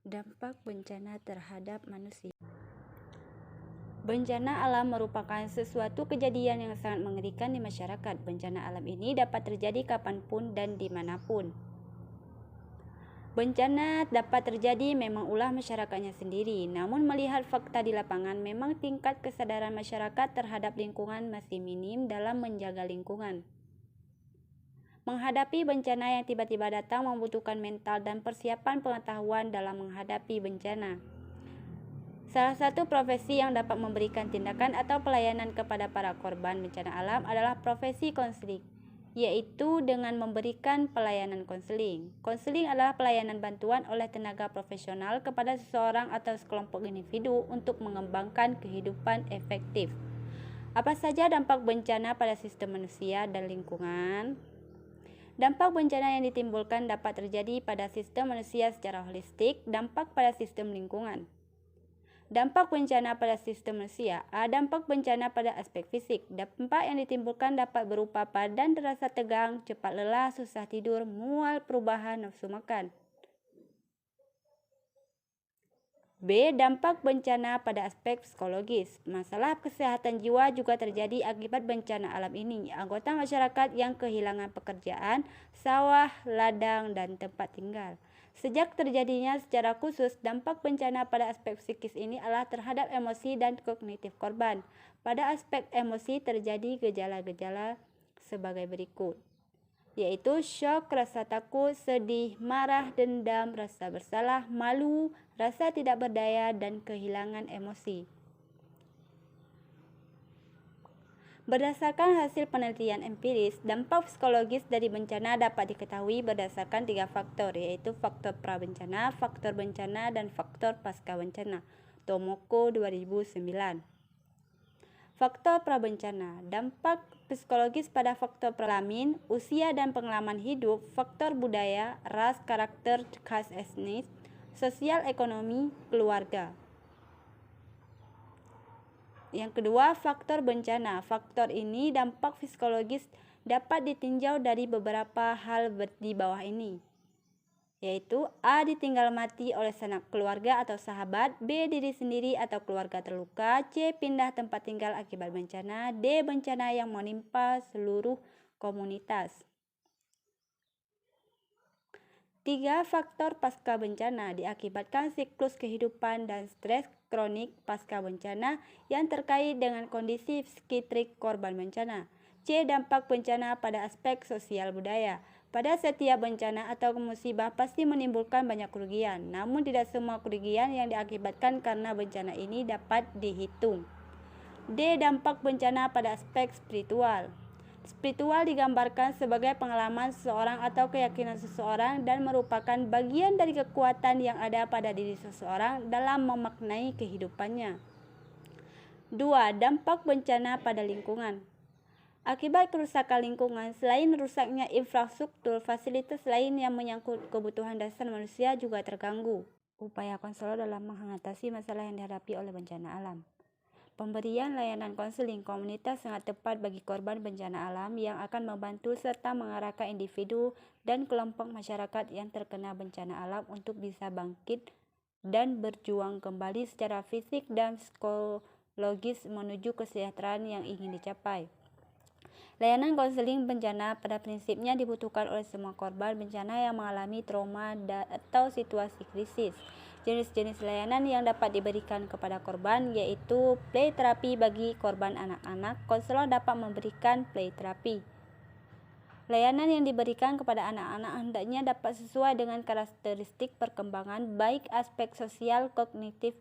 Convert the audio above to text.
Dampak bencana terhadap manusia. Bencana alam merupakan sesuatu kejadian yang sangat mengerikan di masyarakat. Bencana alam ini dapat terjadi kapanpun dan dimanapun. Bencana dapat terjadi memang ulah masyarakatnya sendiri. Namun melihat fakta di lapangan, memang tingkat kesadaran masyarakat terhadap lingkungan masih minim dalam menjaga lingkungan. Menghadapi bencana yang tiba-tiba datang membutuhkan mental dan persiapan pengetahuan dalam menghadapi bencana. Salah satu profesi yang dapat memberikan tindakan atau pelayanan kepada para korban bencana alam adalah profesi konseling, yaitu dengan memberikan pelayanan konseling. Konseling adalah pelayanan bantuan oleh tenaga profesional kepada seseorang atau sekelompok individu untuk mengembangkan kehidupan efektif. Apa saja dampak bencana pada sistem manusia dan lingkungan? Dampak bencana yang ditimbulkan dapat terjadi pada sistem manusia secara holistik. Dampak pada sistem lingkungan. Dampak bencana pada sistem manusia. Dampak bencana pada aspek fisik. Dampak yang ditimbulkan dapat berupa badan terasa tegang, cepat lelah, susah tidur, mual, perubahan nafsu makan. B. Dampak bencana pada aspek psikologis. Masalah kesehatan jiwa juga terjadi akibat bencana alam ini. Anggota masyarakat yang kehilangan pekerjaan, sawah, ladang, dan tempat tinggal. Sejak terjadinya secara khusus, dampak bencana pada aspek psikis ini adalah terhadap emosi dan kognitif korban. Pada aspek emosi terjadi gejala-gejala sebagai berikut, yaitu syok, rasa takut, sedih, marah, dendam, rasa bersalah, malu, rasa tidak berdaya, dan kehilangan emosi. Berdasarkan hasil penelitian empiris, dampak psikologis dari bencana dapat diketahui berdasarkan 3 faktor, yaitu faktor prabencana, faktor bencana, dan faktor pasca bencana. Tomoko 2009. Faktor prabencana. Dampak psikologis pada faktor kelamin, usia dan pengalaman hidup, faktor budaya, ras, karakter khas etnis, sosial ekonomi, keluarga. Yang kedua, faktor bencana. Faktor ini dampak psikologis dapat ditinjau dari beberapa hal di bawah ini, yaitu A. Ditinggal mati oleh sanak keluarga atau sahabat, B. Diri sendiri atau keluarga terluka, C. Pindah tempat tinggal akibat bencana, D. Bencana yang menimpa seluruh komunitas. 3. Faktor pasca bencana diakibatkan siklus kehidupan dan stres kronik pasca bencana yang terkait dengan kondisi psikitrik korban bencana. C. Dampak bencana pada aspek sosial budaya. Pada setiap bencana atau musibah pasti menimbulkan banyak kerugian, namun tidak semua kerugian yang diakibatkan karena bencana ini dapat dihitung. D. Dampak bencana pada aspek spiritual. Spiritual digambarkan sebagai pengalaman seseorang atau keyakinan seseorang dan merupakan bagian dari kekuatan yang ada pada diri seseorang dalam memaknai kehidupannya. 2. Dampak bencana pada lingkungan. Akibat kerusakan lingkungan, selain rusaknya infrastruktur, fasilitas lain yang menyangkut kebutuhan dasar manusia juga terganggu. Upaya konselor dalam mengatasi masalah yang dihadapi oleh bencana alam. Pemberian layanan konseling komunitas sangat tepat bagi korban bencana alam yang akan membantu serta mengarahkan individu dan kelompok masyarakat yang terkena bencana alam untuk bisa bangkit dan berjuang kembali secara fisik dan psikologis menuju kesejahteraan yang ingin dicapai. Layanan konseling bencana pada prinsipnya dibutuhkan oleh semua korban bencana yang mengalami trauma atau situasi krisis. Jenis-jenis layanan yang dapat diberikan kepada korban yaitu play terapi bagi korban anak-anak. Konselor dapat memberikan play terapi. Layanan yang diberikan kepada anak-anak hendaknya dapat sesuai dengan karakteristik perkembangan baik aspek sosial, kognitif,